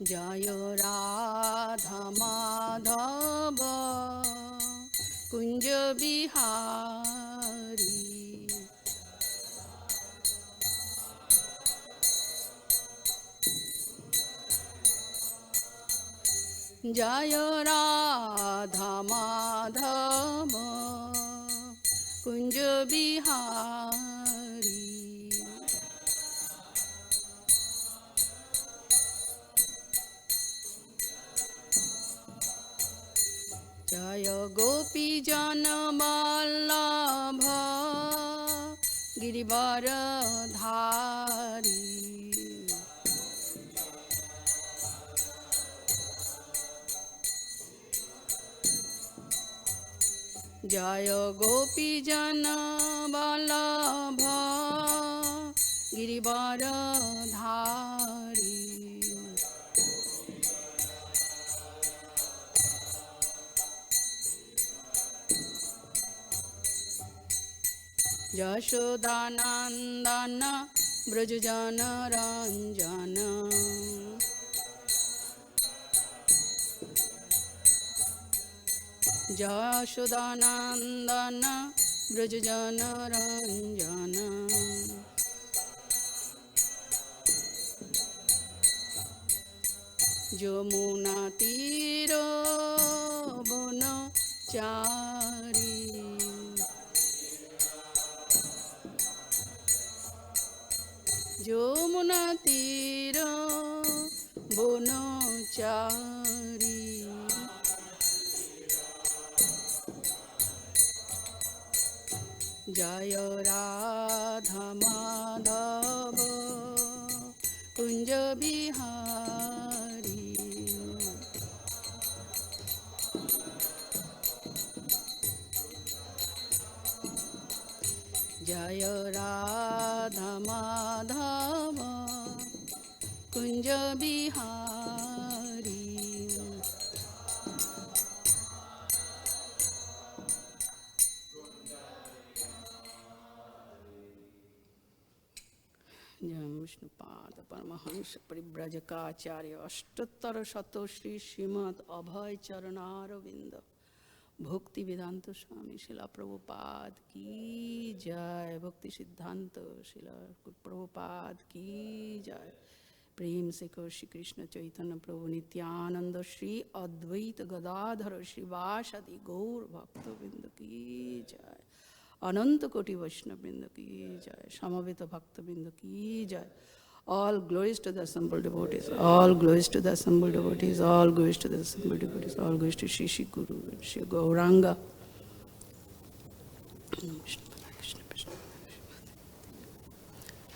जय राधा माधव कुंज बिहारी। जय राधा माधव कुंज बिहारी। जय गोपी जन वल्लभ गिरिवरधारी। जय गोपी जन वल्लभ गिरिवरधारी। यशोदानंदन ब्रज जन रंजन। यशोदानंदन ब्रज जन रंजन। यमुना तीरो वनचारी। यमुना तीर वनचारी। जय राधा माधव कुंज बिहारी। जय राधा माधव कुंज बिहारी। जय विष्णुपाद परमहंस परिव्रजकाचार्य अष्टोत्तर शत श्री श्रीमद् अभय चरणारविंद भक्ति वेदांत स्वामी शिला प्रभुपाद की जय। भक्ति सिद्धांत शिला प्रभुपाद की जय। प्रेम से कहो श्री कृष्ण चैतन्य प्रभु नित्यानंद श्री अद्वैत गदाधर श्रीवासदि गौर भक्तवृंद की जय। अनंत कोटि वैष्णव वृंद की जय। समवेत भक्त वृंद की जय। All glories to the assembled devotees. All glories to the assembled devotees. All glories to the assembled devotees. All glories to Shri Shri Guru and Shri Gauranga.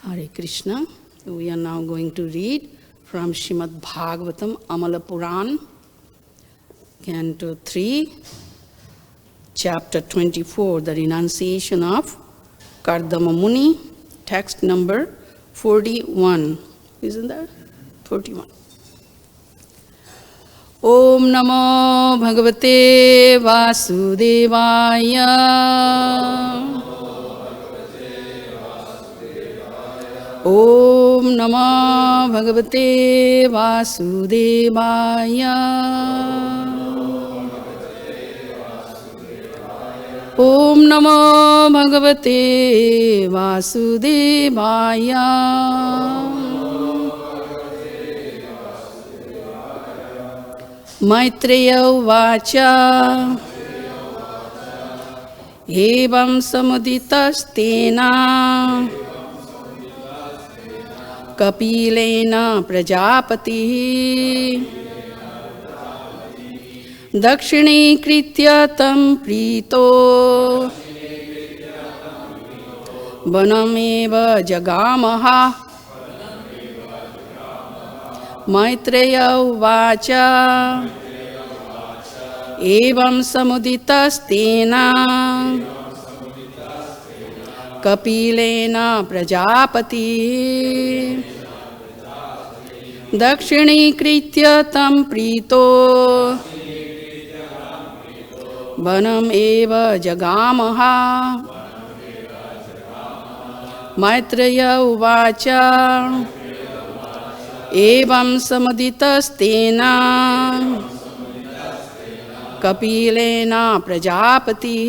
Hare Krishna. We are now going to read from Srimad Bhagavatam Amala Puran, Canto 3, Chapter 24, the renunciation of Kardama Muni, text number 41. Isn't that? 41. Om Namo Bhagavate Vasudevaya. Om Namo Bhagavate Vasudevaya. Om Namo Bhagavate Vasudevaya. Maitreya Uvacha. Evam samuditastena Kapilena Prajapati Dakshini tam prito Vanameva jagamaha. Maitreya uvacha. Evam samuditastena Kapilena Prajapati Dakshini tam prito Vanam eva jagamaha. Maitreya uvacha. एवं समुदितस्तेन कपिलेन प्रजापति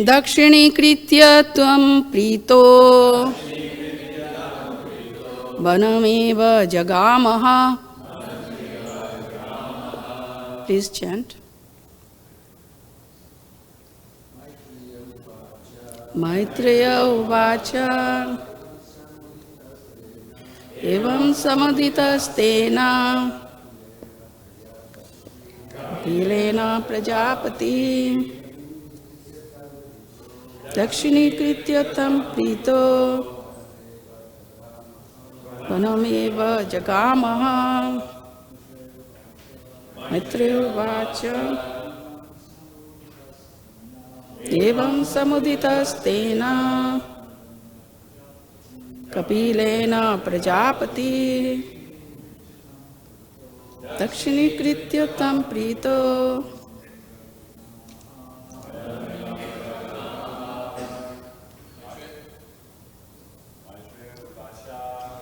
दक्षिणीकृत्य त्वं Preeto वनमेव जगामः. Please chant. Maitreya uvacha evam samuditasthena kapilena prajapati dakshinikritya tam prito vanameva jagamaha. Maitreya uvacha evam samuditastena kapilena prajapati dakshinikritya tam prito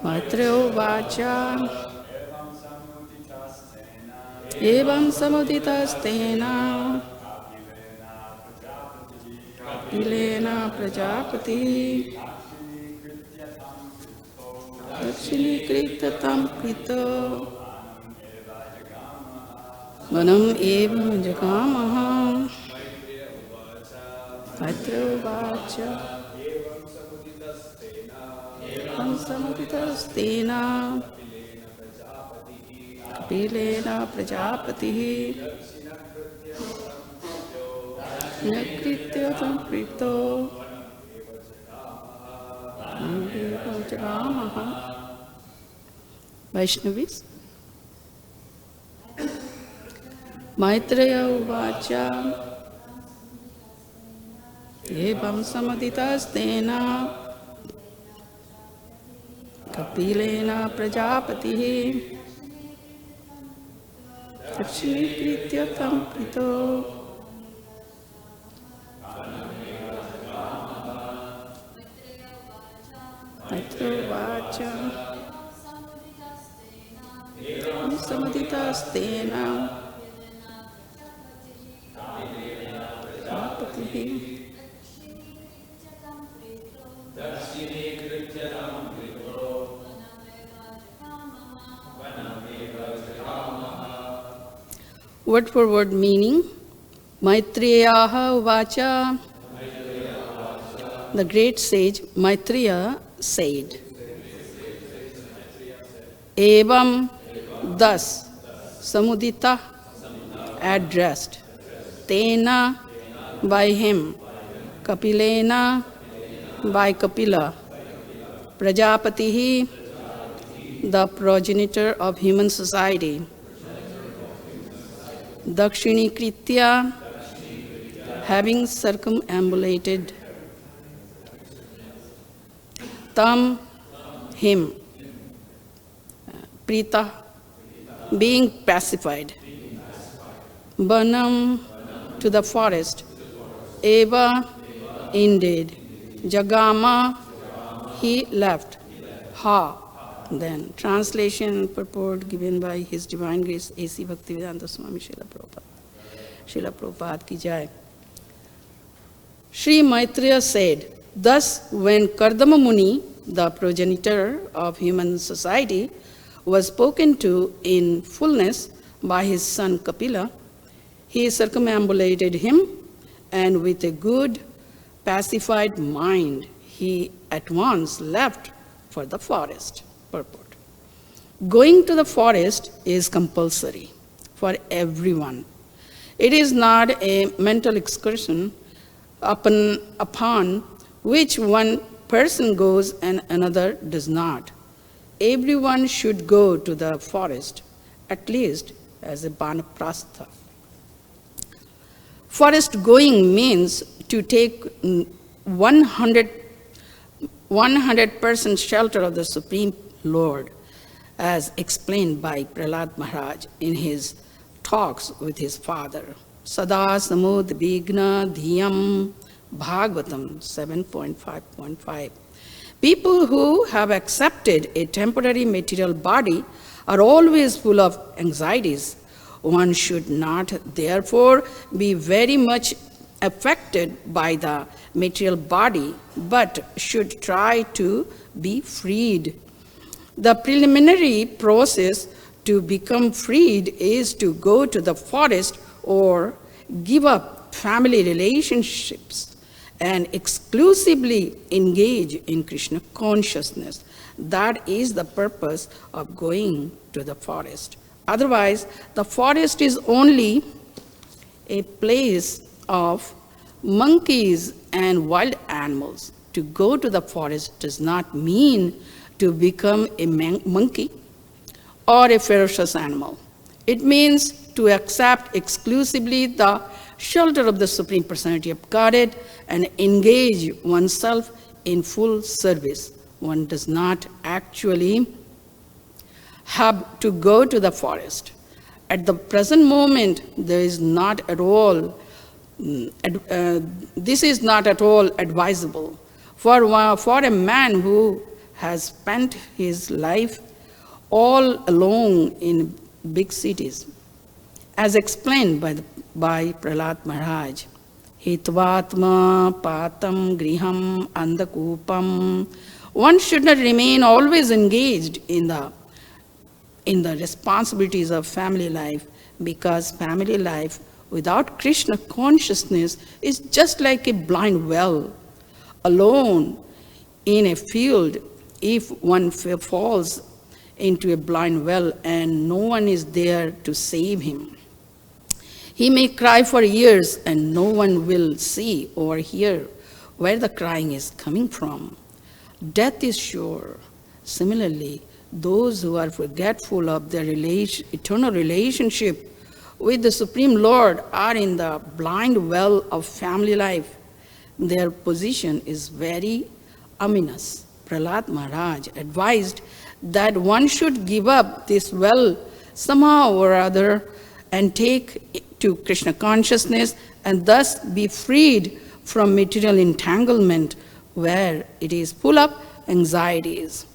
Maitreya uvacha evam samuditastena kapilena prajapati dakshinikritya tam prito vanam eva jagamaha. Maitreya uvacha evam samuditastena kapilena prajapati dakshinikritya tam prito vanam eva jagamaha. Vaishnavis. Maitreya uvacha evam samaditastena kapilena prajapati dakshinikritya tam prito Maitreya uvacha evam samaditastena Word for word meaning. Maitreyaha uvacha. The great sage Maitreya said, Evam, thus, samudita, addressed, tena, by him, kapilena, by Kapila, prajapatihi, the progenitor of human society, dakshinikritya, having circumambulated, tam, him, prita, being pacified, banam, to the forest, eva, indeed, jagama, he left, ha, then. Translation and purport given by His Divine Grace A.C. Bhaktivedanta Swami Srila Prabhupada. Srila Prabhupada ki jai. Sri Maitreya said, thus when Kardama Muni, the progenitor of human society, was spoken to in fullness by his son Kapila, he circumambulated him, and with a good, pacified mind, he at once left for the forest. Purport. Going to the forest is compulsory for everyone. It is not a mental excursion upon which one person goes and another does not. Everyone should go to the forest, at least as a banaprastha. Forest going means to take 100% shelter of the Supreme Lord, as explained by Prahlad Maharaj in his talks with his father. Sada samudvigna dhyam Bhagavatam 7.5.5. People who have accepted a temporary material body are always full of anxieties. One should not, therefore, be very much affected by the material body, but should try to be freed. The preliminary process to become freed is to go to the forest or give up family relationships and exclusively engage in Krishna consciousness. That is the purpose of going to the forest. Otherwise, the forest is only a place of monkeys and wild animals. To go to the forest does not mean to become a monkey or a ferocious animal. It means to accept exclusively the shelter of the Supreme Personality of Godhead and engage oneself in full service. One does not actually have to go to the forest. At the present moment, there is not at all, this is not at all advisable. For a man who has spent his life all alone in big cities, as explained by Prahlad Maharaj, Hitvatma patam griham andakupam. One should not remain always engaged in the responsibilities of family life, because family life without Krishna consciousness is just like a blind well. Alone in a field, if one falls into a blind well and no one is there to save him, he may cry for years and no one will see or hear where the crying is coming from. Death is sure. Similarly, those who are forgetful of their eternal relationship with the Supreme Lord are in the blind well of family life. Their position is very ominous. Prahlad Maharaj advised that one should give up this well somehow or other and take to Krishna consciousness and thus be freed from material entanglement where it is full of anxieties.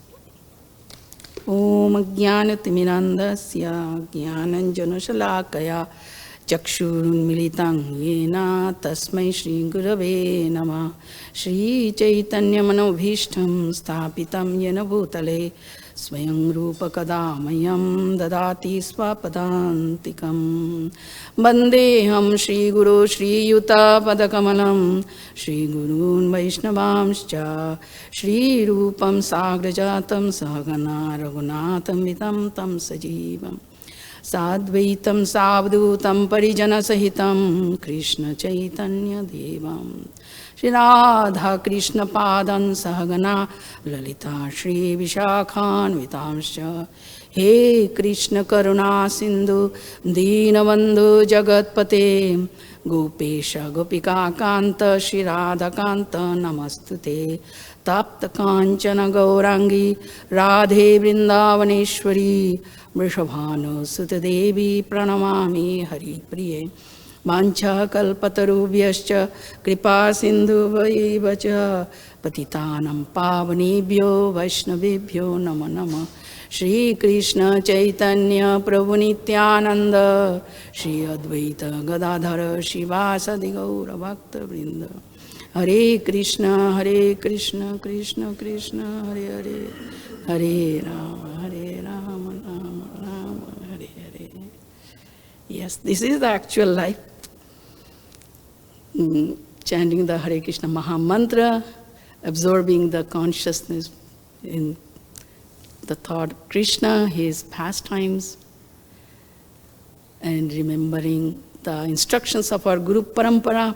Om Jnanatimirandasya Jnananjanashalakaya Chakshurunmilitam Yena Tasmai Shri Gurave Namah. Shri Chaitanya Manobhishtam Sthapitam Yena Bhutale Swayam Rupa Kadamayam Dadati Swapadantikam. Bandeham Shri Guru Shri Yuta Padakamalam Shri Gurun Vaishnavamscha Shri Rupam Sagrajatam Sahagana Raghunatham Vitam Tam Sajivam Sadvaitam Savdutam Parijana Sahitam Krishna Chaitanya Devam Shri Radha Krishna Padan Sahagana Lalita Shri Vishakhan Vitamscha. He Krishna Karuna Sindhu Deenabandhu Jagatpate Gopesha Gopika Kanta Shri Radha Kanta Namastute Tapta Kanchana Gaurangi Radhe Vrindavaneshwari Vrishabhanu Sutadevi Pranamami Hari Priye Mancha Kalpatarubhyascha Kripa Sindhu Vaivacha Patitanam Pavanebhyo Vaishnavebhyo Namo Namo. Shri Krishna Chaitanya Prabhu Nityananda Shri Advaita Gadadhara Shivasadi Gaura Bhakta Vrinda. Hare Krishna Krishna Krishna Hare Hare Hare Rama Rama Rama Hare Hare. Yes, this is the actual life. Chanting the Hare Krishna Maha Mantra, absorbing the consciousness in the thought of Krishna, his pastimes, and remembering the instructions of our Guru Parampara,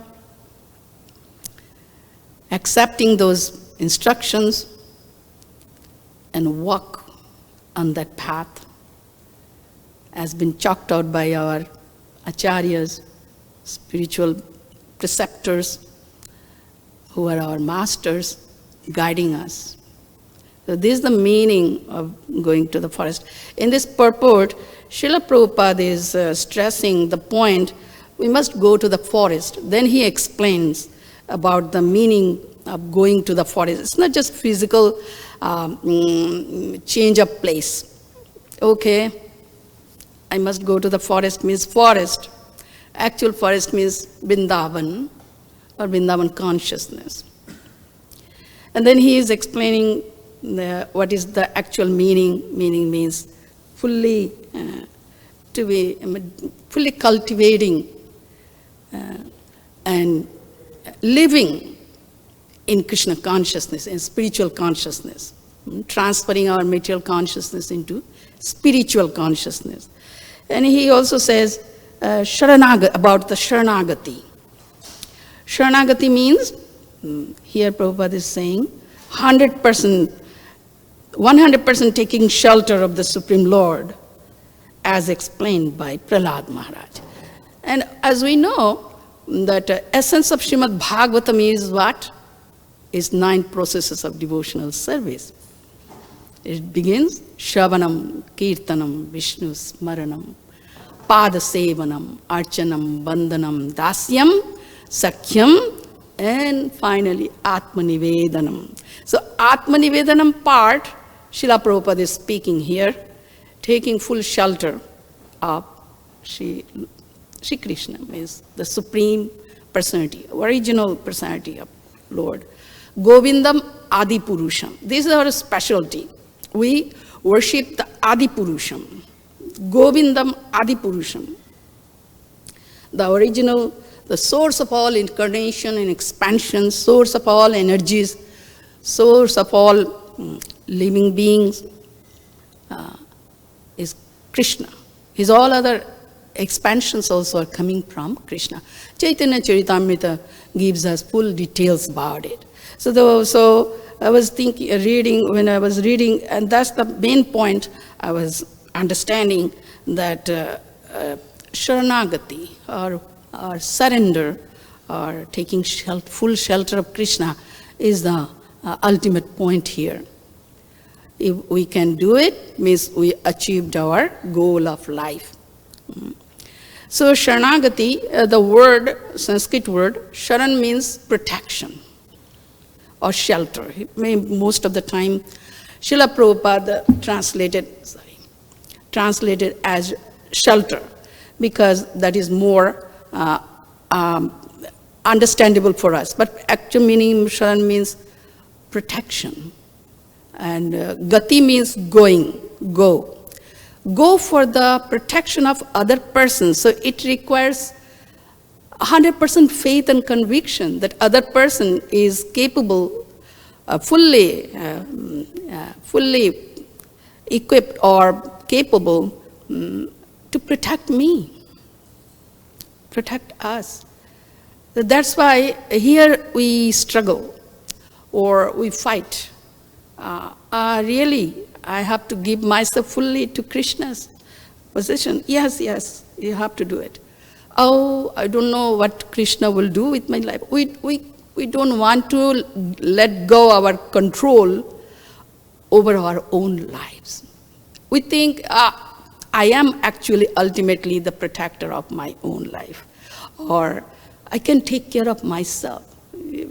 accepting those instructions and walk on that path has been chalked out by our acharyas, spiritual preceptors, who are our masters, guiding us. So this is the meaning of going to the forest. In this purport, Srila Prabhupada is stressing the point, we must go to the forest. Then he explains about the meaning of going to the forest. It's not just physical change of place. Okay, I must go to the forest means forest. Actual forest means Vrindavan or Vrindavan consciousness. And then he is explaining what is the actual meaning. Meaning means fully fully cultivating and living in Krishna consciousness, in spiritual consciousness, transferring our material consciousness into spiritual consciousness. And he also says about the Sharanagati. Sharanagati means, here Prabhupada is saying, 100% taking shelter of the Supreme Lord, as explained by Prahlad Maharaj. And as we know, that essence of Srimad Bhagavatam is what? Is 9 processes of devotional service. It begins Shravanam, Kirtanam, Vishnu Smaranam, Pada Sevanam, Archanam, Bandhanam, Dasyam, Sakhyam, and finally Atmanivedanam. So Atmanivedanam part, Srila Prabhupada is speaking here, taking full shelter of Sri Krishna, means the Supreme Personality, original personality of Lord. Govindam Adi Purusham. This is our specialty. We worship the Adi Purusham. Govindam Adi Purusham. The original, the source of all incarnation and expansion, source of all energies, source of all living beings is Krishna. His all other expansions also are coming from Krishna. Chaitanya Charitamrita gives us full details about it. So I was when I was reading, and that's the main point I was understanding, that Sharanagati, or surrender, or taking full shelter of Krishna, is the ultimate point here. If we can do it, means we achieved our goal of life. So Sharanagati, the word, Sanskrit word, Sharan means protection or shelter. Most of the time, Srila Prabhupada translated as shelter, because that is more understandable for us. But actual meaning Sharan means protection. And Gati means go. Go for the protection of other persons. So it requires 100% faith and conviction that other person is capable, fully equipped or capable to protect me, protect us. That's why here we struggle or we fight. Really, I have to give myself fully to Krishna's position. Yes, you have to do it. Oh, I don't know what Krishna will do with my life. We don't want to let go our control over our own lives. We think I am actually ultimately the protector of my own life, or I can take care of myself.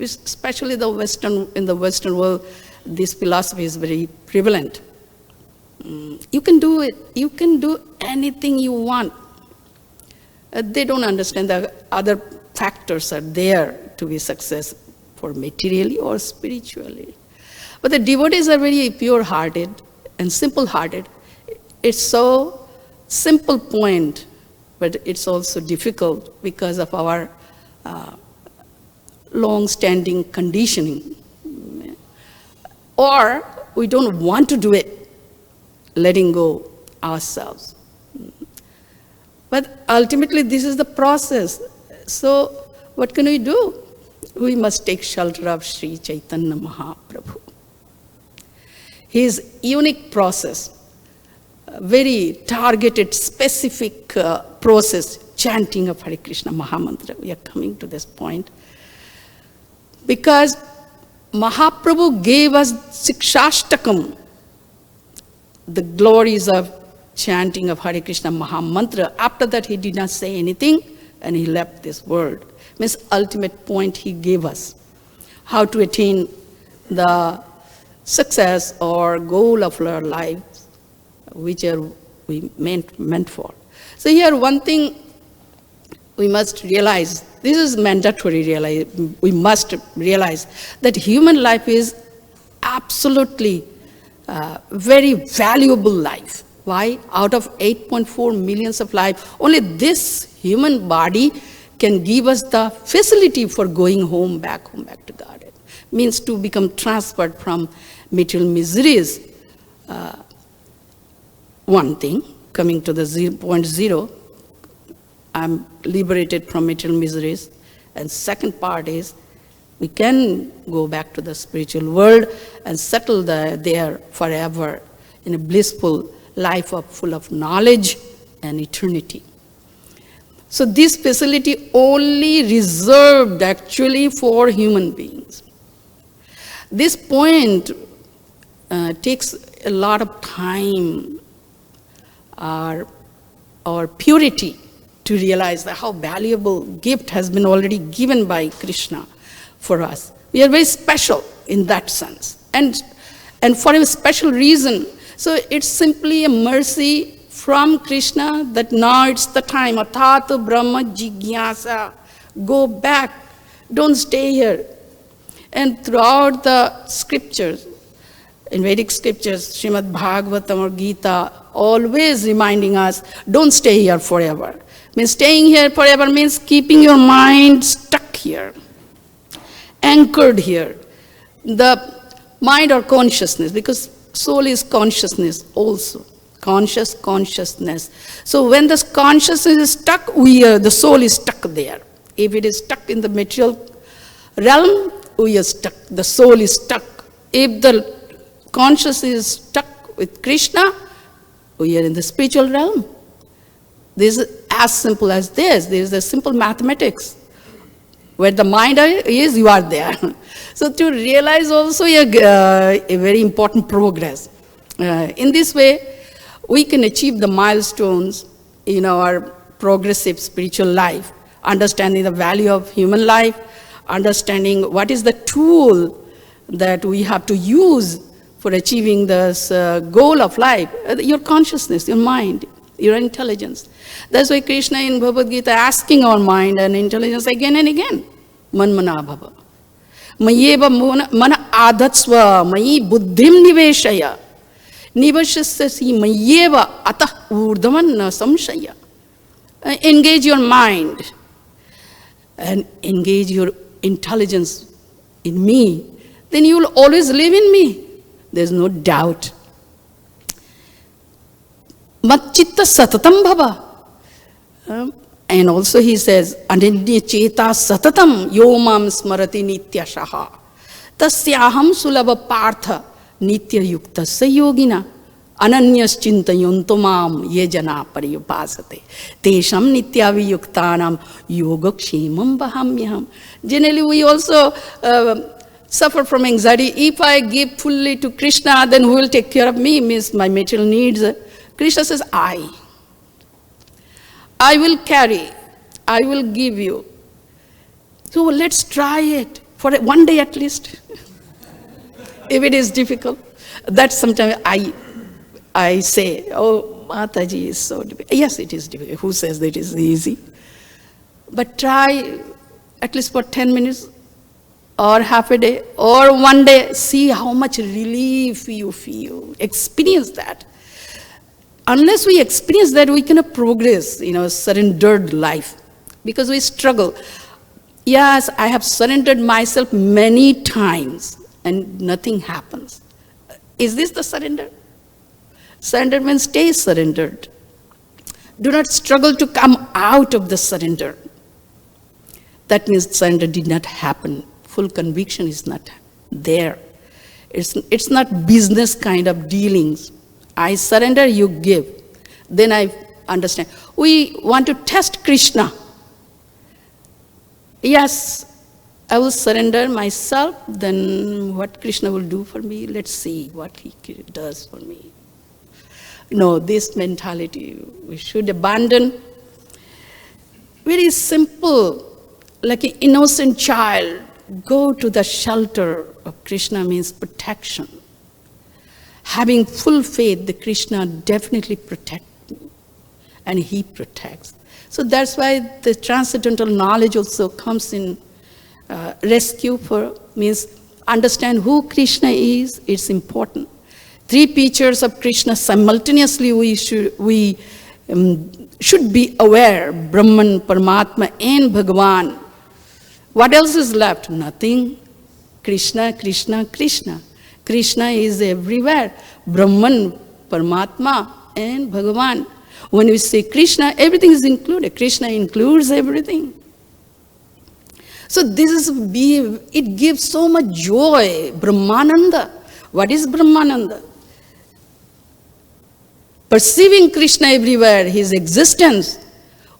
Especially in the Western world, this philosophy is very prevalent. You can do it. You can do anything you want. They don't understand that other factors are there to be successful materially or spiritually. But the devotees are very pure-hearted and simple-hearted. It's so simple point, but it's also difficult because of our long-standing conditioning. Or we don't want to do it, letting go ourselves. But ultimately, this is the process. So what can we do? We must take shelter of Sri Chaitanya Mahaprabhu. His unique process, very targeted, specific process, chanting of Hare Krishna Mahamantra. We are coming to this point. Because Mahaprabhu gave us Sikshashtakam, the glories of chanting of Hare Krishna Mahamantra. After that, he did not say anything, and he left this world. Means ultimate point he gave us. how to attain the success or goal of our life, which are we meant for. So here one thing we must realize, this is mandatory realize, we must realize that human life is absolutely very valuable life. Why? Out of 8.4 millions of life, only this human body can give us the facility for going home back to God. It means to become transferred from material miseries. One thing, coming to the 0.0, I'm liberated from material miseries. And second part is, we can go back to the spiritual world and settle there forever in a blissful life full of knowledge and eternity. So this facility only reserved actually for human beings. This point takes a lot of time or purity to realize that how valuable gift has been already given by Krishna for us. We are very special in that sense, and for a special reason. So it's simply a mercy from Krishna that now it's the time. Athat Brahma Jigyasa. Go back. Don't stay here. And throughout the scriptures, in Vedic scriptures, Srimad Bhagavatam or Gita, always reminding us, don't stay here forever. Means staying here forever means keeping your mind stuck here, anchored here. The mind or consciousness, because soul is consciousness also. Consciousness. So when this consciousness is stuck, the soul is stuck there. If it is stuck in the material realm, we are stuck. The soul is stuck. If the consciousness is stuck with Krishna, we are in the spiritual realm. This is as simple as this. This is the simple mathematics. Where the mind is, you are there. So to realize also a very important progress. In this way, we can achieve the milestones in our progressive spiritual life, understanding the value of human life, understanding what is the tool that we have to use for achieving this goal of life, your consciousness, your mind, your intelligence. That's why Krishna in Bhagavad Gita asking our mind and intelligence again and again. Manmana bhava. Mayeva mana adhatsva mayi buddhim niveshaya. Nivashyasya mayeva atah urdhavan samshaya. Engage your mind and engage your intelligence in me. Then you will always live in me. There's no doubt. Matchitta satatam bhava. And also he says, Ananya cheta satatam yomam smarati nityashaha. Tasyaham sulabha partha nitya yuktasya yogina. Ananyas chintayuntumam yejana pariyupasate. Tesham nityaviyuktanam yogakshemam bahamyaham. Generally we also suffer from anxiety. If I give fully to Krishna, then who will take care of me? Means my material needs. Krishna says, I will carry, I will give you. So let's try it for one day at least. If it is difficult, that's sometimes I say, oh, Mataji is so difficult. Yes, it is difficult. Who says that it is easy? But try at least for 10 minutes or half a day or one day. See how much relief you feel. Experience that. Unless we experience that, we cannot progress in a surrendered life because we struggle. Yes, I have surrendered myself many times and nothing happens. Is this the surrender? Surrender means stay surrendered. Do not struggle to come out of the surrender. That means surrender did not happen. Full conviction is not there. It's not business kind of dealings. I surrender, you give. Then I understand. We want to test Krishna. Yes, I will surrender myself, then what Krishna will do for me, let's see what he does for me. No, this mentality we should abandon. Very simple, like an innocent child go to the shelter of Krishna means protection. Having full faith that Krishna definitely protects me, and he protects. So that's why the transcendental knowledge also comes in rescue for, means understand who Krishna is, it's important. Three features of Krishna simultaneously we should be aware, Brahman, Paramatma, and Bhagavan. What else is left? Nothing. Krishna, Krishna, Krishna. Krishna is everywhere. Brahman, Paramatma, and Bhagavan. When we say Krishna, everything is included. Krishna includes everything. So it gives so much joy, Brahmananda. What is Brahmananda? Perceiving Krishna everywhere, his existence.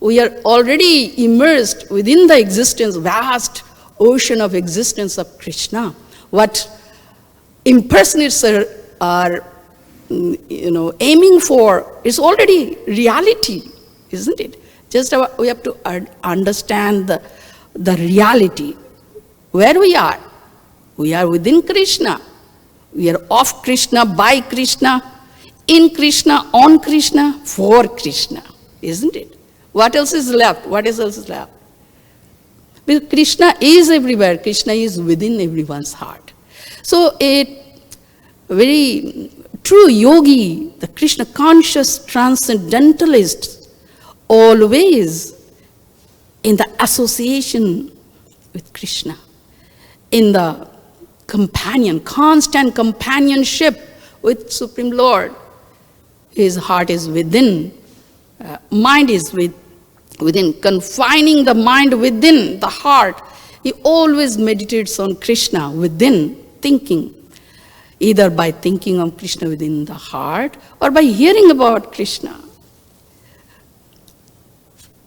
We are already immersed within the existence, vast ocean of existence of Krishna. What impersonators are aiming for is already reality, isn't it? Just we have to understand the reality. Where we are within Krishna. We are of Krishna, by Krishna, in Krishna, on Krishna, for Krishna, isn't it? What else is left? What else is left? Because Krishna is everywhere. Krishna is within everyone's heart. So a very true yogi, the Krishna conscious transcendentalist, always in the association with Krishna, in the constant companionship with Supreme Lord. His heart is within, mind is within, confining the mind within the heart. He always meditates on Krishna within, thinking, either by thinking of Krishna within the heart or by hearing about Krishna.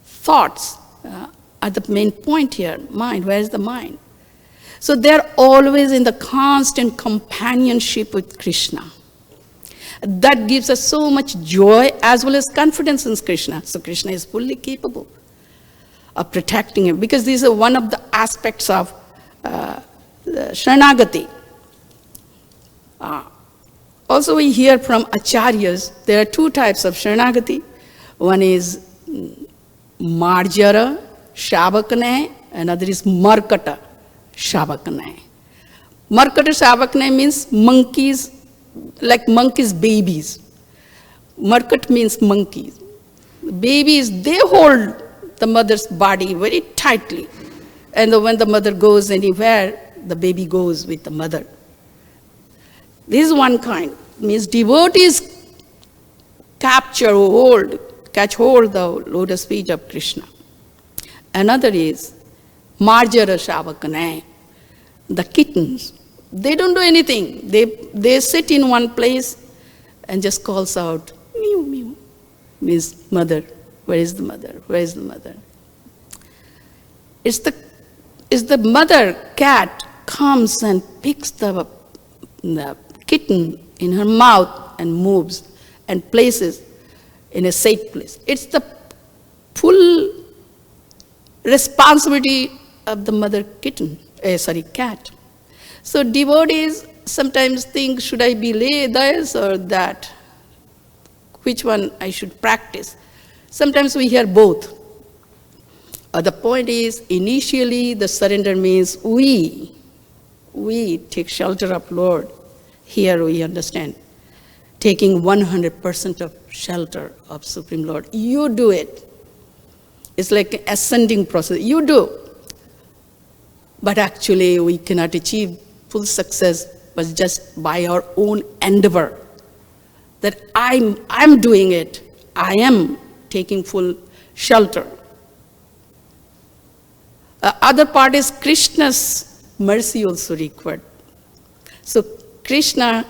Thoughts are the main point here. Mind, where is the mind? So they're always in the constant companionship with Krishna. That gives us so much joy as well as confidence in Krishna. So Krishna is fully capable of protecting him, because these are one of the aspects of Sharanagati. Also we hear from Acharyas, there are two types of Sharanagati. One is Marjara Shavakane, another is Markata Shavakane. Markata Shavakane means monkeys, like monkeys' babies. Markat means monkeys. Babies, they hold the mother's body very tightly. And when the mother goes anywhere, the baby goes with the mother. This is one kind. Means devotees catch hold the lotus feet of Krishna. Another is Marjara Shavakane, the kittens. They don't do anything. They sit in one place and just calls out, mew, mew. Means mother. Where is the mother? Where is the mother? It's the mother cat comes and picks the kitten in her mouth and moves and places in a safe place. It's the full responsibility of the mother cat. So devotees sometimes think, should I be this or that? Which one I should practice? Sometimes we hear both. The point is, initially the surrender means we take shelter of Lord. Here we understand, taking 100% of shelter of Supreme Lord. You do it. It's like an ascending process. You do. But actually we cannot achieve full success but just by our own endeavor. That I'm doing it. I am taking full shelter. Other part is Krishna's mercy also required. So Krishna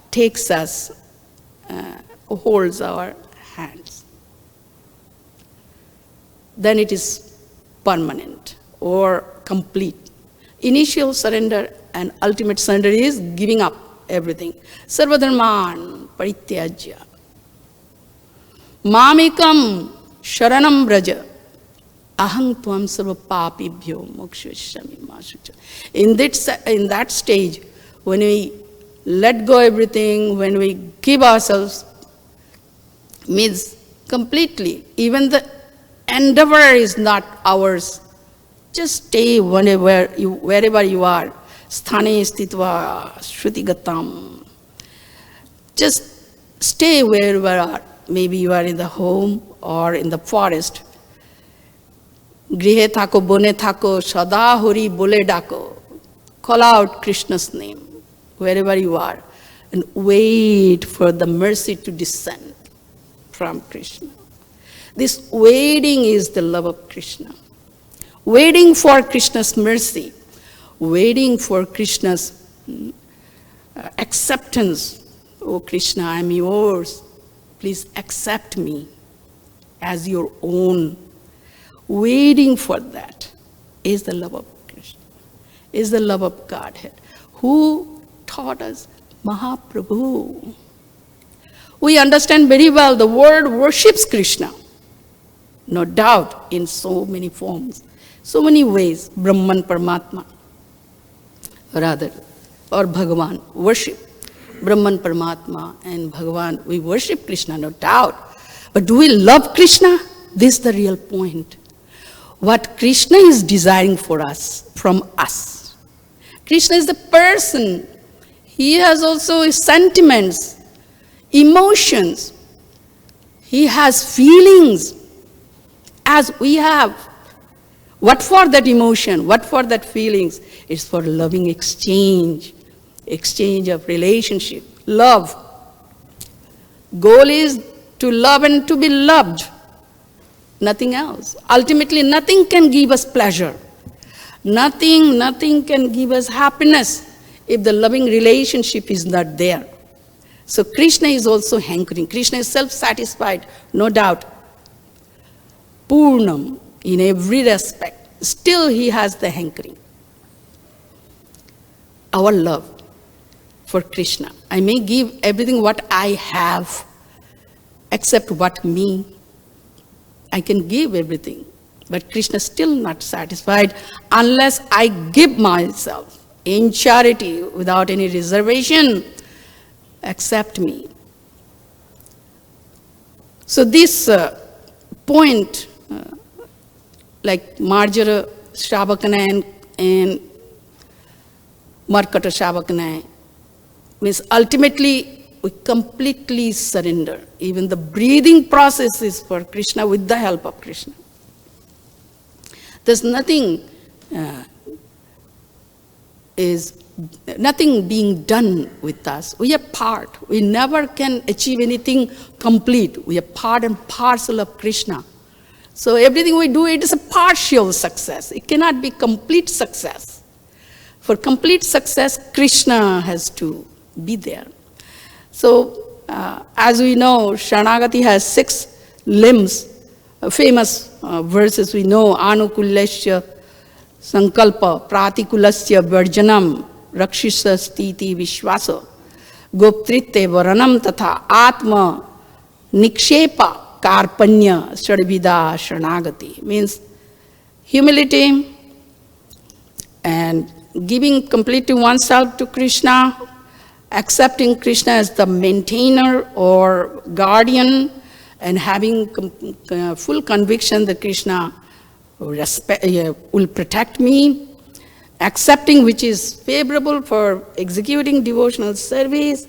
takes us, holds our hands. Then it is permanent or complete. Initial surrender and ultimate surrender is giving up everything. Sarvadharman parityajya. Mamikam sharanam braja. Ahang tvam sarva papibhyo mokshayasami ma shucha. In that stage, when we let go everything, when we give ourselves, means completely, even the endeavor is not ours. Just stay wherever you are. Sthane stitva shrutigatam. Just stay wherever you are. Maybe you are in the home or in the forest. Grihe thako, bone thako, sada hori bole dako. Call out Krishna's name wherever you are and wait for the mercy to descend from Krishna. This waiting is the love of Krishna. Waiting for Krishna's mercy, waiting for Krishna's acceptance. Oh Krishna, I am yours. Please accept me as your own. Waiting for that is the love of Krishna, is the love of Godhead. Who taught us? Mahaprabhu. We understand very well the world worships Krishna. No doubt, in so many forms, so many ways, Brahman, Paramatma, rather, or Bhagavan, worship. Brahman, Paramatma, and Bhagavan, we worship Krishna, no doubt. But do we love Krishna? This is the real point. What Krishna is desiring for us, from us. Krishna is the person. He has also his sentiments, emotions. He has feelings as we have. What for that emotion? What for that feelings? It's for loving exchange of relationship, love. Goal is to love and to be loved. Nothing else. Ultimately, nothing can give us pleasure. Nothing can give us happiness if the loving relationship is not there. So Krishna is also hankering. Krishna is self-satisfied, no doubt. Purnam in every respect. Still he has the hankering. Our love for Krishna. I may give everything what I have, except what me. I can give everything, but Krishna is still not satisfied unless I give myself in charity without any reservation. Accept me. So this point, like Marjara Shravakana and Markata Shravakana, means ultimately we completely surrender. Even the breathing process is for Krishna with the help of Krishna. There's nothing being done with us. We are part. We never can achieve anything complete. We are part and parcel of Krishna. So everything we do, it is a partial success. It cannot be complete success. For complete success, Krishna has to be there. So, as we know, Sharanagati has 6 limbs, famous verses we know, Anukulasya, Sankalpa, Pratikulasya, Varjanam, Rakshisa, Stiti, Vishwasa, Goptritte, Varanam, Tatha, Atma, Nikshepa, Karpanya, Sarvida, Sharanagati. Means humility and giving completely oneself to Krishna, accepting Krishna as the maintainer or guardian, and having full conviction that Krishna will protect me, accepting which is favorable for executing devotional service,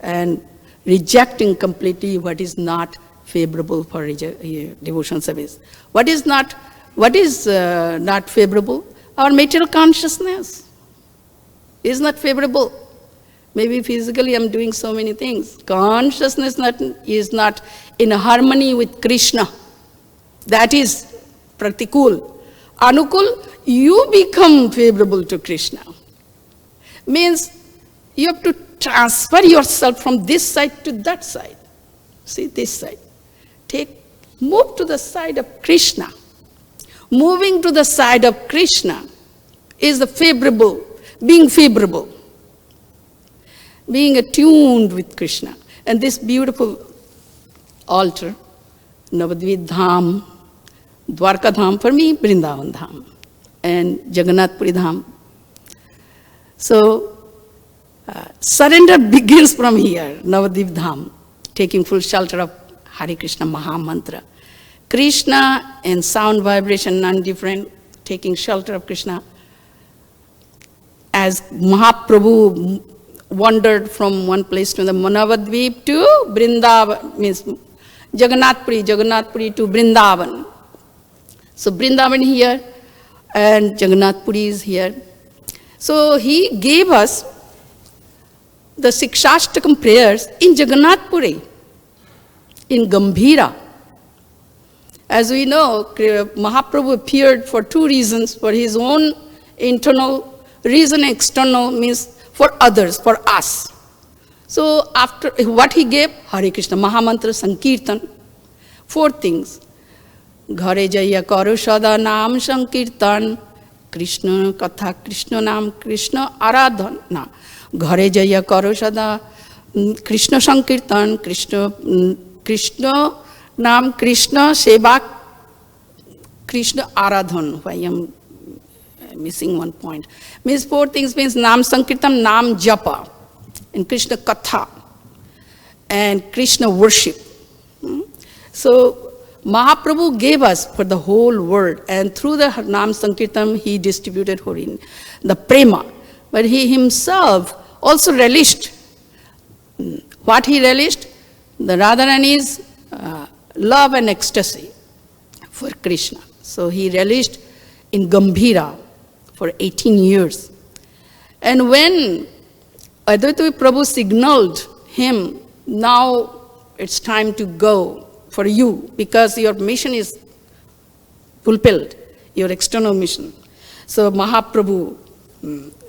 and rejecting completely what is not favorable for devotional service. What is not favorable? Our material consciousness is not favorable. Maybe physically I'm doing so many things. Consciousness is not in harmony with Krishna. That is pratikul. Anukul, you become favorable to Krishna. Means you have to transfer yourself from this side to that side. See, this side. Move to the side of Krishna. Moving to the side of Krishna is the favorable, being favorable. Being attuned with Krishna. And this beautiful altar, Navadvip Dham, Dwarka Dham, for me, Vrindavan Dham, and Jagannath Puri Dham. So, surrender begins from here, Navadvip Dham, taking full shelter of Hare Krishna Maha Mantra. Krishna and sound vibration, none different, taking shelter of Krishna. As Mahaprabhu wandered from one place to the Navadvip to Vrindavan, means Jagannath Puri to Vrindavan. So Vrindavan here and Jagannath Puri is here. So he gave us the Sikshashtakam prayers in Jagannath Puri, in Gambhira. As we know, Mahaprabhu appeared for two reasons, for his own internal reason, external means for others, for us. So after what he gave, Hare Krishna Mahamantra Sankirtan, 4 things. Ghare jaya karo sada naam Sankirtan, Krishna katha, Krishna naam, Krishna aradhana. Ghare jaya karo sada Krishna Sankirtan, Krishna naam, Krishna seva, Krishna aradhan. I am missing one point. Means 4 things means Naam Sankirtan, Naam Japa, and Krishna Katha, and Krishna worship. So Mahaprabhu gave us for the whole world, and through the Naam Sankirtan he distributed Horin, the prema. But he himself also relished. What he relished? The Radharani's love and ecstasy for Krishna. So he relished in Gambhira for 18 years. And when Advaita Prabhu signaled him, now it's time to go for you, because your mission is fulfilled, your external mission. So Mahaprabhu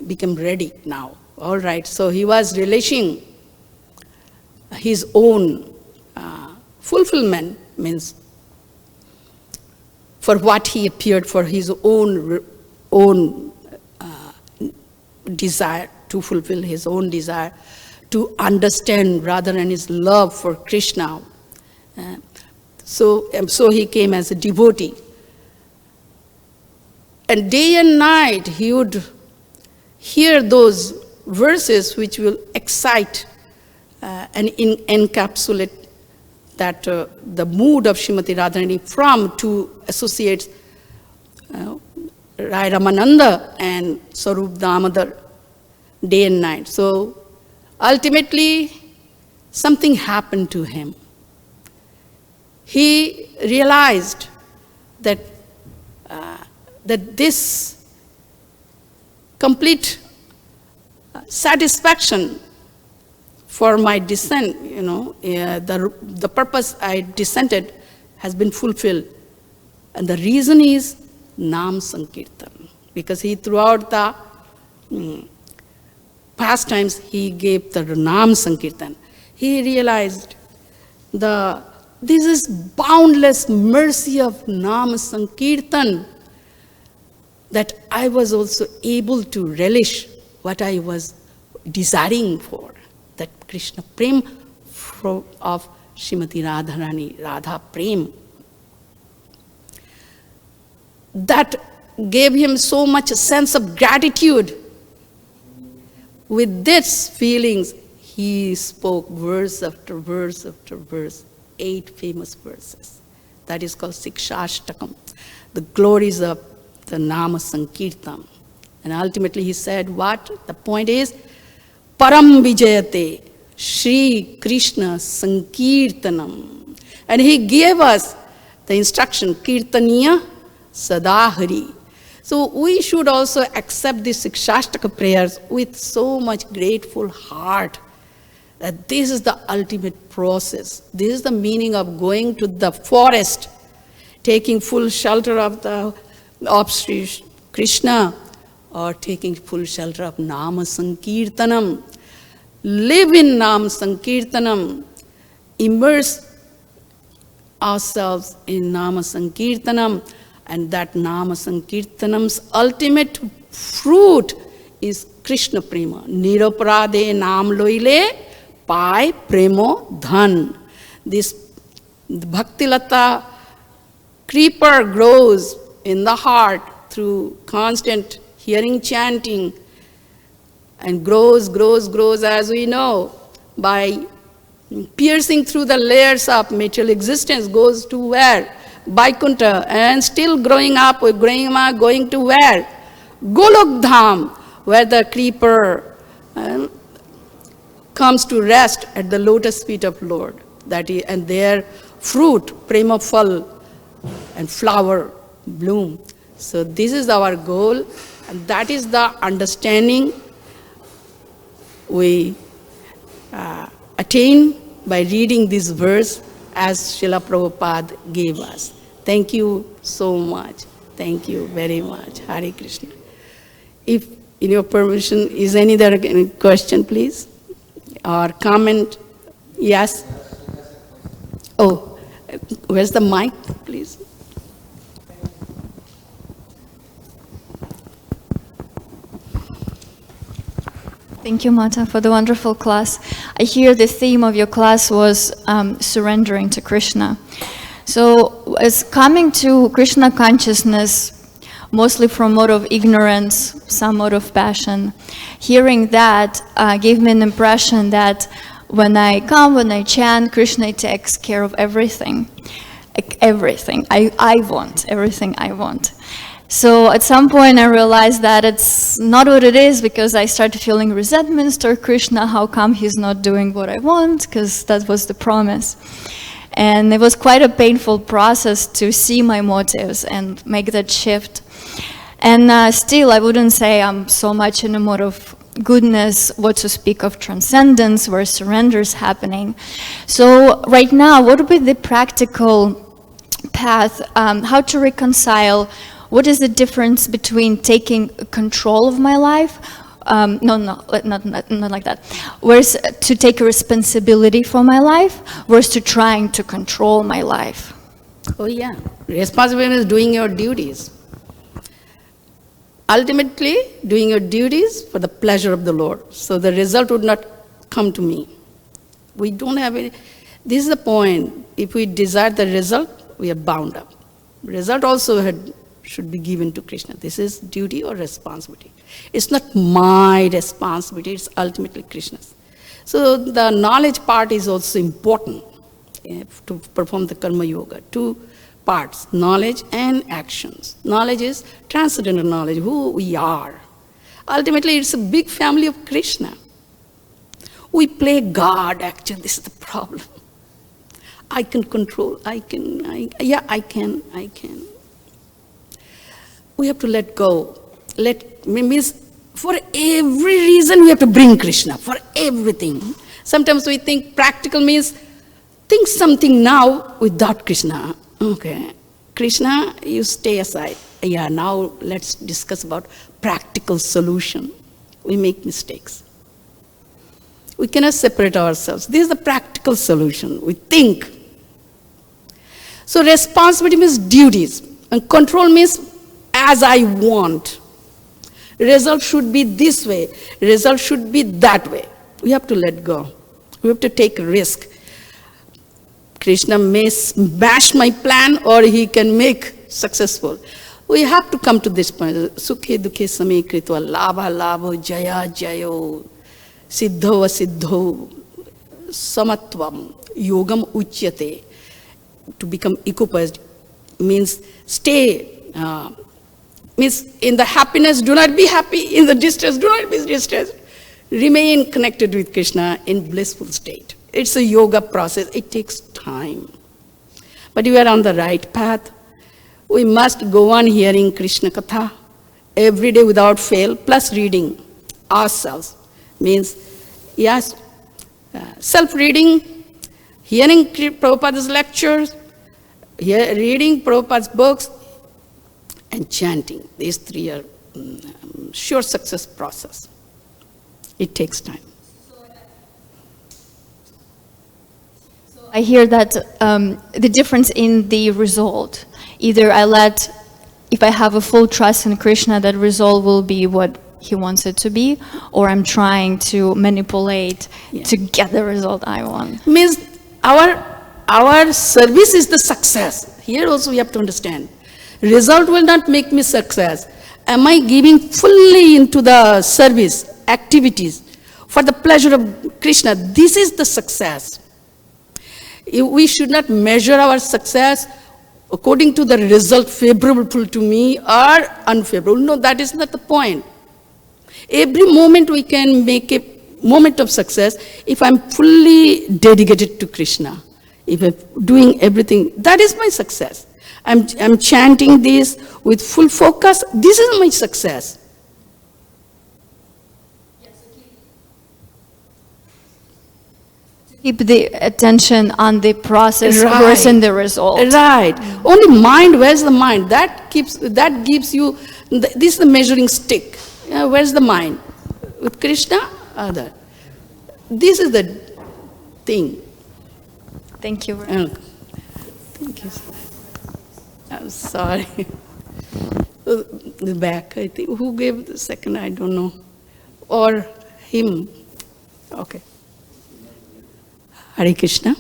became ready now. All right, so he was relishing his own fulfillment, means for what he appeared, for his own desire, to fulfill his own desire, to understand rather than his love for Krishna. So he came as a devotee. And day and night he would hear those verses which will excite and encapsulate that the mood of Srimati Radharani from two associates, Rai Ramananda and Sarup Damodar, day and night. So ultimately something happened to him. He realized that that this complete satisfaction for my descent, the purpose I descended has been fulfilled. And the reason is Naam Sankirtan. Because he, throughout the pastimes, he gave the Naam Sankirtan. He realized this is boundless mercy of Naam Sankirtan, that I was also able to relish what I was desiring for, that Krishna Prem of Srimati Radharani, Radha Prem. That gave him so much a sense of gratitude. With these feelings, he spoke verse after verse after verse, 8 famous verses. That is called Sikshashtakam, the glories of the Nama Sankirtan. And ultimately he said what? The point is, Param Vijayate Shri Krishna Sankirtanam. And he gave us the instruction, Kirtaniya Sadahari. So we should also accept these Sikshashtaka prayers with so much grateful heart, that this is the ultimate process. This is the meaning of going to the forest, taking full shelter of Sri Krishna, or taking full shelter of Nama Sankirtanam. Live in Nama Sankirtanam, immerse ourselves in Nama Sankirtanam, and that Nama Sankirtanam's ultimate fruit is Krishna Prema. Niroparade Naam Loile Pai Premo Dhan. This Bhaktilata Creeper grows in the heart through constant hearing chanting, and grows as we know by piercing through the layers of material existence, goes to where? Vaikuntha, and still growing up, going to where? Golok Dham, where the creeper comes to rest at the lotus feet of Lord. And their fruit, prema phal, and flower, bloom. So this is our goal, and that is the understanding we attain by reading this verse as Srila Prabhupada gave us. Thank you so much. Thank you very much. Hare Krishna. If, in your permission, is any other question, please? Or comment? Yes? Oh, where's the mic, please? Thank you, Mata, for the wonderful class. I hear the theme of your class was surrendering to Krishna. So as coming to Krishna consciousness, mostly from mode of ignorance, some mode of passion, hearing that gave me an impression that when I chant, Krishna takes care of everything. Like everything. I want, everything I want. So at some point I realized that it's not what it is, because I started feeling resentment toward Krishna. How come he's not doing what I want? Because that was the promise. And it was quite a painful process to see my motives and make that shift. And still, I wouldn't say I'm so much in a mode of goodness, what to speak of transcendence, where surrender is happening. So right now, what would be the practical path, how to reconcile? What is the difference between taking control of my life? Not like that. Whereas to take a responsibility for my life, whereas to trying to control my life. Oh yeah, responsibility is doing your duties. Ultimately, doing your duties for the pleasure of the Lord. So the result would not come to me. We don't have any, this is the point. If we desire the result, we are bound up. Result also should be given to Krishna. This is duty or responsibility. It's not my responsibility, it's ultimately Krishna's. So the knowledge part is also important to perform the karma yoga. Two parts, knowledge and actions. Knowledge is transcendental knowledge, who we are. Ultimately, it's a big family of Krishna. We play God, actually, this is the problem. I can control, I can. We have to let go. Means for every reason we have to bring Krishna, for everything. Sometimes we think practical means think something now without Krishna. Okay, Krishna, you stay aside. Yeah, now let's discuss about practical solution. We make mistakes. We cannot separate ourselves. This is the practical solution. We think. So responsibility means duties, and control means as I want. Result should be this way. Result should be that way. We have to let go. We have to take a risk. Krishna may smash my plan or he can make successful. We have to come to this point. Sukhe dukhe same kritva labha labho jaya jayo siddho asiddho samatvam yogam uchyate. To become equipoised means stay. Means in the happiness, do not be happy. In the distress, do not be distressed. Remain connected with Krishna in blissful state. It's a yoga process. It takes time. But you are on the right path. We must go on hearing Krishna Katha every day without fail, plus reading ourselves. Means, yes, self-reading, hearing Prabhupada's lectures, reading Prabhupada's books, and chanting. These three are sure success process. It takes time. I hear that the difference in the result. Either if I have a full trust in Krishna, that result will be what he wants it to be, or I'm trying to manipulate to get the result I want. Means our service is the success. Here also we have to understand. Result will not make me success. Am I giving fully into the service, activities, for the pleasure of Krishna? This is the success. We should not measure our success according to the result favorable to me or unfavorable. No, that is not the point. Every moment we can make a moment of success if I'm fully dedicated to Krishna. If I'm doing everything, that is my success. I'm chanting this with full focus. This is my success. Keep the attention on the process Right. versus the result. Right. Only mind, where's the mind? That gives you, this is the measuring stick. Where's the mind? With Krishna, other. This is the thing. Thank you. Thank you. I'm sorry. The back, I think. Who gave the second? I don't know. Or him. Okay. Hare Krishna.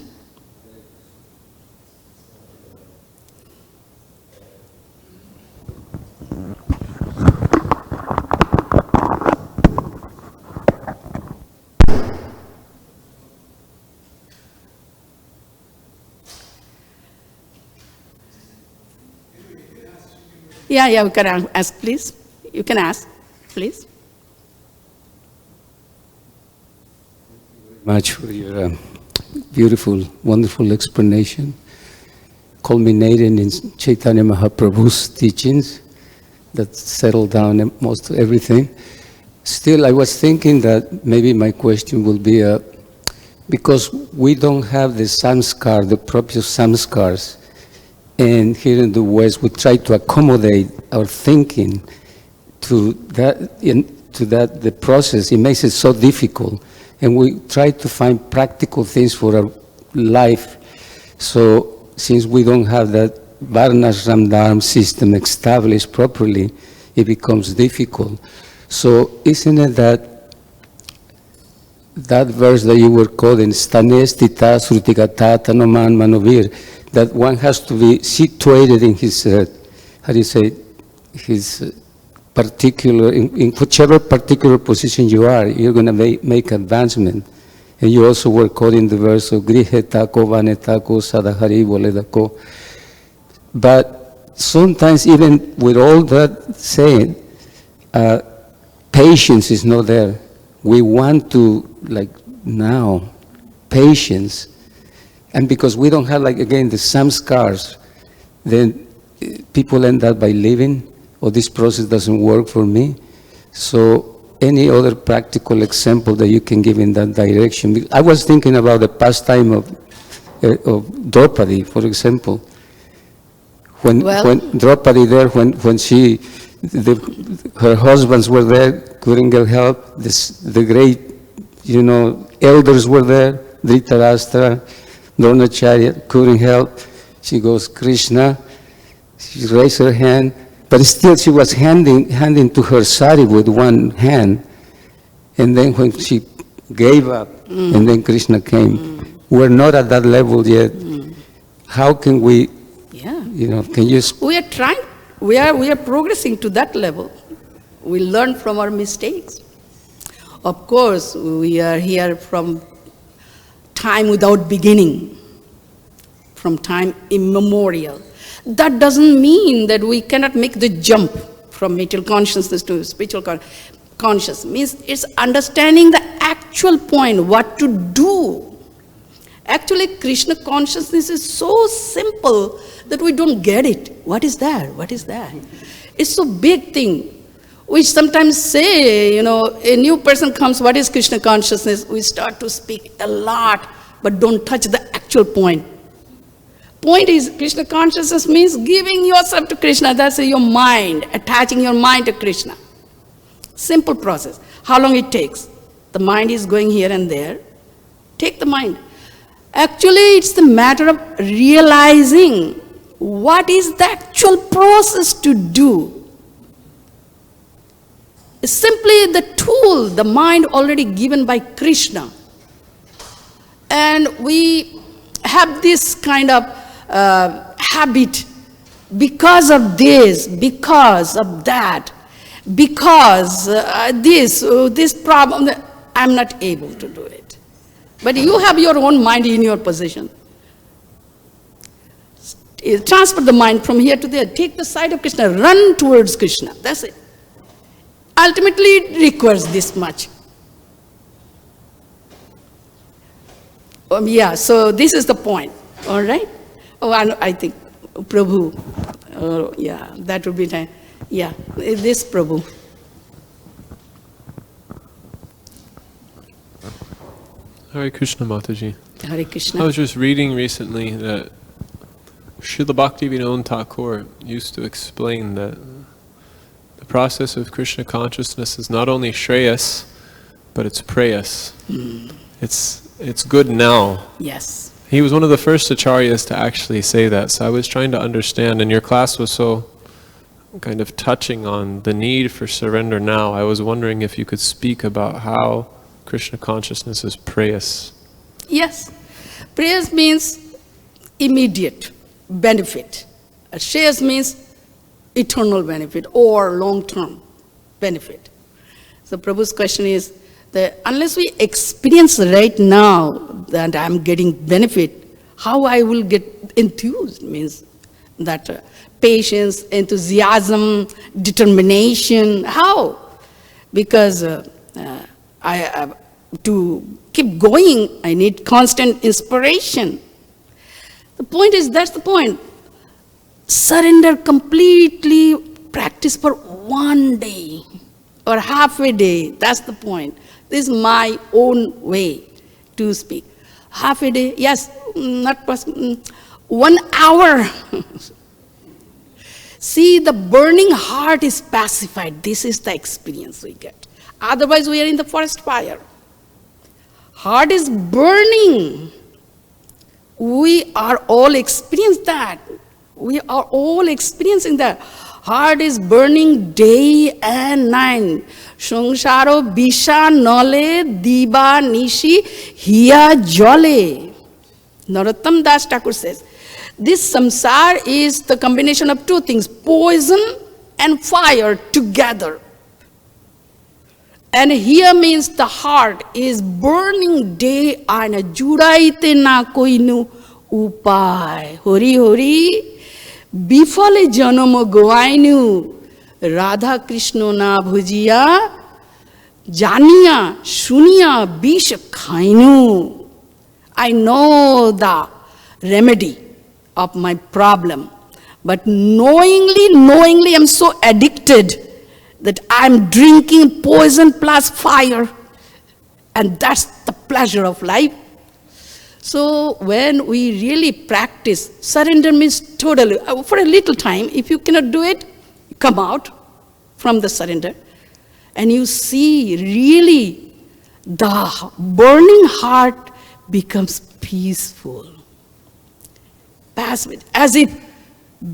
Yeah, we can ask, please. You can ask, please. Much for your beautiful, wonderful explanation, culminating in Chaitanya Mahaprabhu's teachings that settled down most of everything. Still, I was thinking that maybe my question will be, because we don't have the samskar, the proper samskars, and here in the West, we try to accommodate our thinking to that, the process. It makes it so difficult. And we try to find practical things for our life. So since we don't have that Varnashram Dharma system established properly, it becomes difficult. So isn't it that verse that you were quoting, Stanestita Srutigata Tanoman Manovir, that one has to be situated in his, how do you say, his particular, in whichever particular position you are, you're going to make advancement. And you also were quoting the verse of Grihetako, Vanetako, Sadahari, Boledako. But sometimes even with all that saying, patience is not there. We want to, like now, patience. And because we don't have, like, again, the samskars, then people end up by leaving, or this process doesn't work for me. So any other practical example that you can give in that direction? I was thinking about the pastime of Draupadi, for example. When Draupadi there, when she, her husbands were there, couldn't get help, the great, elders were there, Dhritarashtra, Dronacharya, couldn't help. She goes, Krishna, she raised her hand, but still she was handing to her sari with one hand. And then when she gave up, and then Krishna came. We're not at that level yet. How can we, can you... We are trying, we are progressing to that level. We learn from our mistakes. Of course, we are here from time without beginning, from time immemorial. That doesn't mean that we cannot make the jump from material consciousness to spiritual consciousness. Means it's understanding the actual point, what to do. Actually, Krishna consciousness is so simple that we don't get it. What is that? What is that? It's so big thing. We sometimes say, a new person comes, what is Krishna consciousness? We start to speak a lot, but don't touch the actual point. Point is, Krishna consciousness means giving yourself to Krishna. That's your mind, attaching your mind to Krishna. Simple process. How long it takes? The mind is going here and there. Take the mind. Actually, it's the matter of realizing what is the actual process to do. It's simply the tool, the mind already given by Krishna. And we have this kind of habit, because of this, because of that, because this problem, I'm not able to do it. But you have your own mind in your possession. Transfer the mind from here to there. Take the side of Krishna. Run towards Krishna. That's it. Ultimately, it requires this much. Yeah, so this is the point. All right? Oh, I think Prabhu. Yeah, that would be nice. Yeah, this Prabhu. Hare Krishna, Mataji. Hare Krishna. I was just reading recently that Srila Bhaktivinoda Thakur used to explain that the process of Krishna consciousness is not only Shreyas, but it's Preyas. It's good now. Yes. He was one of the first acharyas to actually say that, so I was trying to understand, and your class was so kind of touching on the need for surrender now. I was wondering if you could speak about how Krishna consciousness is Preyas. Yes. Preyas means immediate benefit. Shreyas means eternal benefit or long-term benefit. So Prabhu's question is that unless we experience right now that I'm getting benefit, how I will get enthused means that patience, enthusiasm, determination, how? Because to keep going, I need constant inspiration. The point is, that's the point. Surrender completely, practice for one day or half a day. That's the point. This is my own way to speak. Half a day, yes, not possible. 1 hour. See, the burning heart is pacified. This is the experience we get. Otherwise, we are in the forest fire. Heart is burning. We are all experiencing that. We are all experiencing that. Heart is burning day and night. Sangsaro bisha nole diba nishi hiya jole. Narottam Das Thakur says, this samsara is the combination of two things, poison and fire together. And here means the heart is burning day and judaite na koinu upay. Hori hori, bifale janam goainu, Radha Krishna na bhujiya, janiya, shuniya, bish khainu. I know the remedy of my problem, but knowingly I'm so addicted that I'm drinking poison plus fire, and that's the pleasure of life. So when we really practice, surrender means totally, for a little time, if you cannot do it, come out from the surrender, and you see really the burning heart becomes peaceful. Passive, as if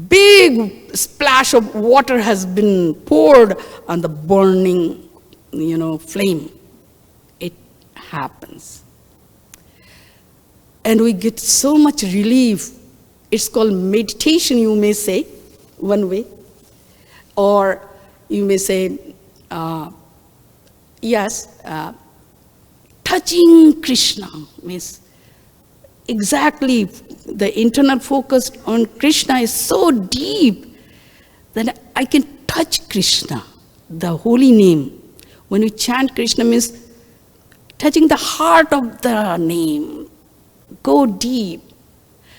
big splash of water has been poured on the burning, flame. It happens. And we get so much relief. It's called meditation, you may say, one way. Or you may say, touching Krishna means exactly the internal focus on Krishna is so deep that I can touch Krishna, the holy name. When we chant Krishna means touching the heart of the name. Go deep.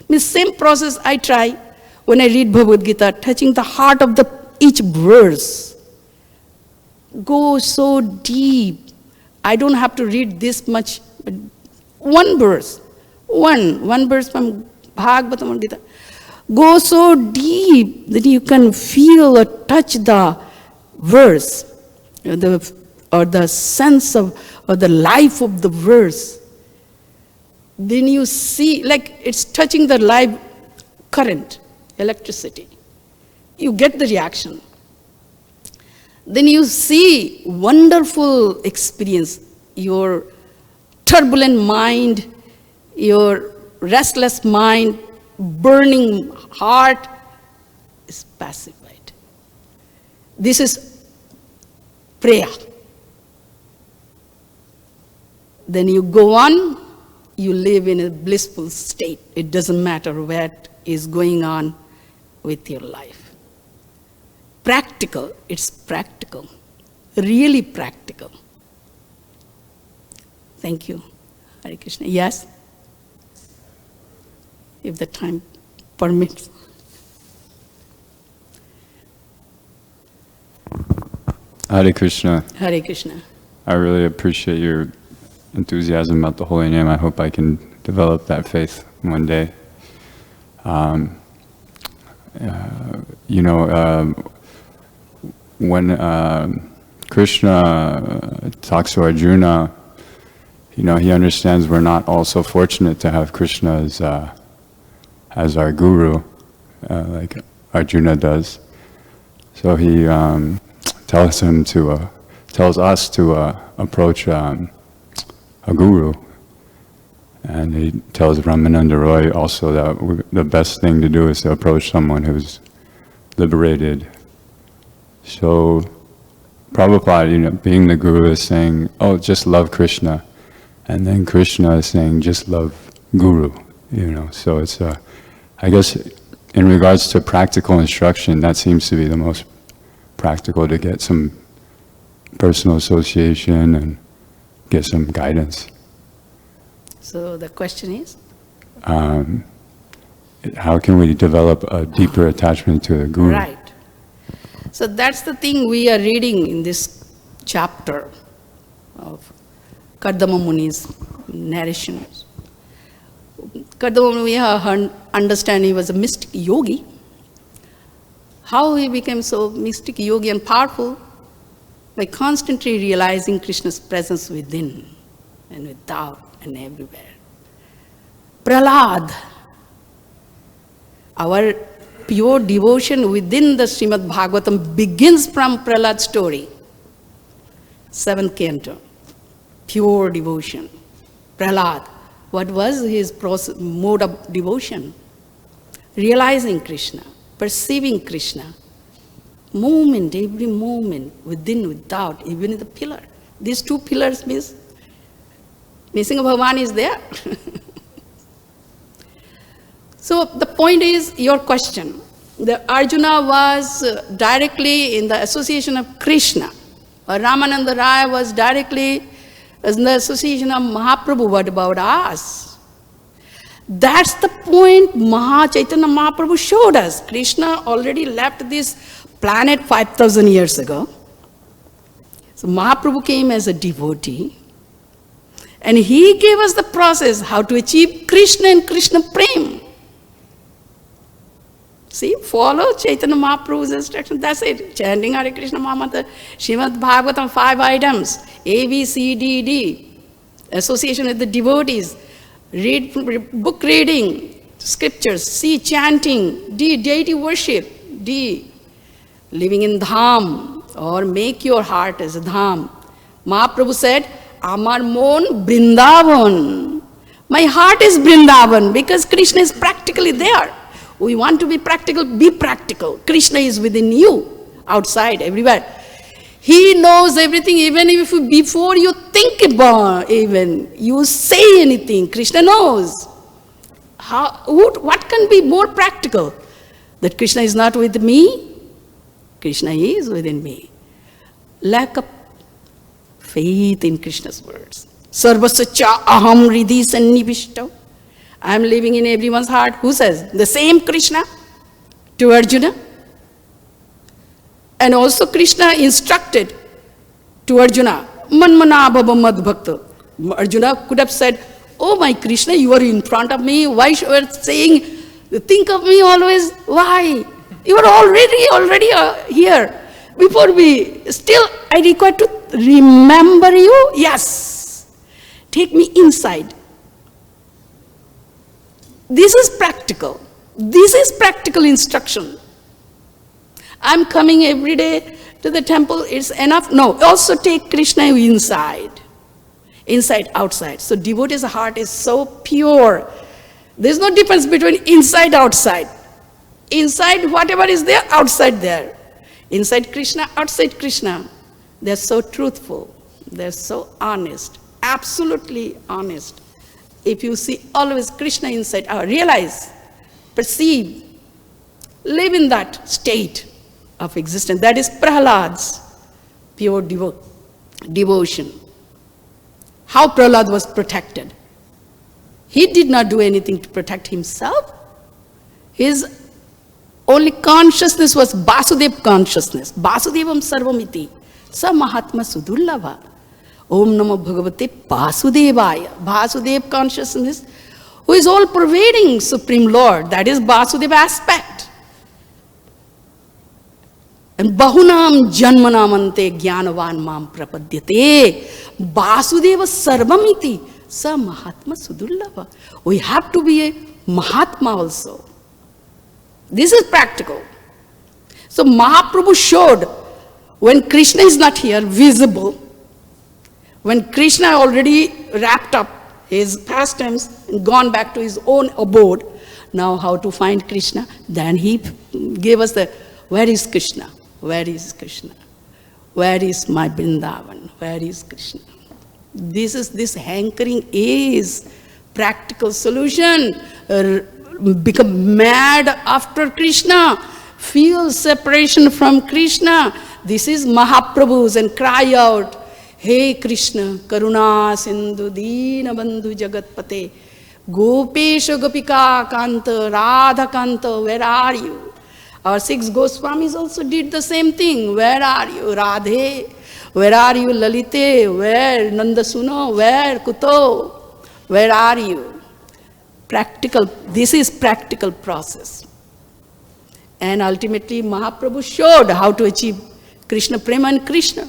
Means same process I try when I read Bhagavad Gita, touching the heart of each verse. Go so deep. I don't have to read this much, but one verse. One verse from Bhagavatam or Gita. Go so deep that you can feel or touch the verse, or the sense of, or the life of the verse. Then you see, like it's touching the live current, electricity. You get the reaction. Then you see wonderful experience. Your turbulent mind, your restless mind burning heart is pacified. This is prayer. Then you go on, you live in a blissful state. It doesn't matter what is going on with your life. Practical, it's practical, really practical. Thank you. Hare Krishna. Yes? If the time permits. Hare Krishna. Hare Krishna. I really appreciate your enthusiasm about the holy name. I hope I can develop that faith one day. When Krishna talks to Arjuna, he understands we're not all so fortunate to have Krishna as our guru, like Arjuna does. So he tells us to approach a guru, and he tells Ramananda Roy also that the best thing to do is to approach someone who's liberated. So Prabhupada, being the guru, is saying, "Oh, just love Krishna," and then Krishna is saying, "Just love Guru." So it's I guess in regards to practical instruction, that seems to be the most practical, to get some personal association and get some guidance. So the question is? How can we develop a deeper attachment to the Guru? Right. So that's the thing we are reading in this chapter of Kardama Muni's narrations. Kardama Muni, we have understand he was a mystic yogi. How he became so mystic yogi and powerful? By constantly realizing Krishna's presence within and without and everywhere. Prahlad, our pure devotion within the Srimad Bhagavatam begins from Prahlad's story. 7th canto, pure devotion. Prahlad, what was his mode of devotion? Realizing Krishna, perceiving Krishna, every moment, within, without, even in the pillar. These two pillars means missing Bhagavan is there. So the point is your question. The Arjuna was directly in the association of Krishna. Or Ramananda Raya was directly in the association of Mahaprabhu. What about us? That's the point Chaitanya Mahaprabhu showed us. Krishna already left this planet 5,000 years ago. So Mahaprabhu came as a devotee. And he gave us the process how to achieve Krishna and Krishna Prem. See, follow Chaitanya Mahaprabhu's instruction. That's it. Chanting Hare Krishna Mahamantra, Srimad Bhagavatam, 5 items. A, B, C, D, D. Association with the devotees. Read book reading, scriptures. C, chanting. D, deity worship. D, living in Dham, or make your heart as a Dham. Mahaprabhu said, Amar mon Brindavan. My heart is Brindavan because Krishna is practically there. We want to be practical, be practical. Krishna is within you, outside, everywhere. He knows everything, even if before you think about even, you say anything, Krishna knows. What can be more practical? That Krishna is not with me? Krishna is within me. Lack of faith in Krishna's words. Sarvasya cha aham ridhi sannivishta. I am living in everyone's heart. Who says? The same Krishna to Arjuna. And also Krishna instructed to Arjuna, Manmana bhava mad bhakta. Arjuna could have said, oh my Krishna, you are in front of me. Why you are saying, think of me always? Why? You are already here. Before still I require to remember you? Yes. Take me inside. This is practical. This is practical instruction. I'm coming every day to the temple, it's enough? No, also take Krishna inside. Inside, outside. So devotee's heart is so pure. There's no difference between inside, outside. Inside, whatever is there, outside there. Inside Krishna, outside Krishna. They're so truthful. They're so honest. Absolutely honest. If you see always Krishna inside, realize, perceive, live in that state of existence. That is Prahlad's pure devotion. How Prahlad was protected. He did not do anything to protect himself. His only consciousness was Vasudev consciousness. Vasudevam sarvamiti. Sa Mahatma Sudurlava. Om Namo Bhagavate Vasudevaya. Vasudev consciousness, who is all pervading Supreme Lord. That is Vasudeva aspect. And Bahunam Janmanamante Jnanavan Mam Prapadyate. Vasudeva Sarvamiti. Sa Mahatma Sudurlava. We have to be a Mahatma also. This is practical. So Mahaprabhu showed when Krishna is not here, visible, when Krishna already wrapped up his pastimes and gone back to his own abode, now how to find Krishna? Then he gave us the, where is Krishna? Where is Krishna? Where is my Vrindavan? Where is Krishna? This hankering is practical solution. Become mad after Krishna. Feel separation from Krishna. This is Mahaprabhu's, and cry out, Hey Krishna, Karuna Sindhu Dina Bandhu Jagatpate, Gopesha Gopika Kanta, Radha Kanta, where are you? Our 6 Goswamis also did the same thing. Where are you, Radhe? Where are you, Lalite? Where, Nandasuno? Where, Kuto? Where are you? Practical, this is practical process. And ultimately Mahaprabhu showed how to achieve Krishna Prema and Krishna.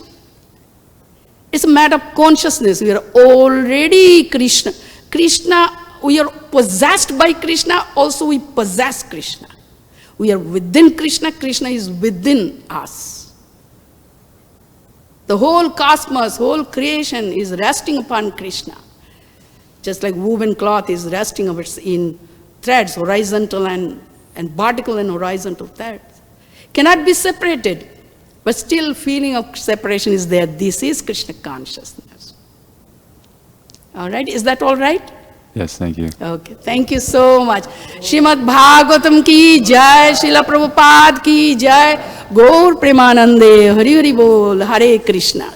It's a matter of consciousness. We are already Krishna. Krishna, we are possessed by Krishna, also we possess Krishna. We are within Krishna, Krishna is within us. The whole cosmos, whole creation is resting upon Krishna. Just like woven cloth is resting in threads, horizontal and vertical and horizontal threads. Cannot be separated, but still feeling of separation is there. This is Krishna consciousness. All right, is that all right? Yes, thank you. Okay, thank you so much. Srimad Bhagavatam ki jai, Srila Prabhupada ki jai, Gaur Premanande, Hari Hari Bol, Hare Krishna.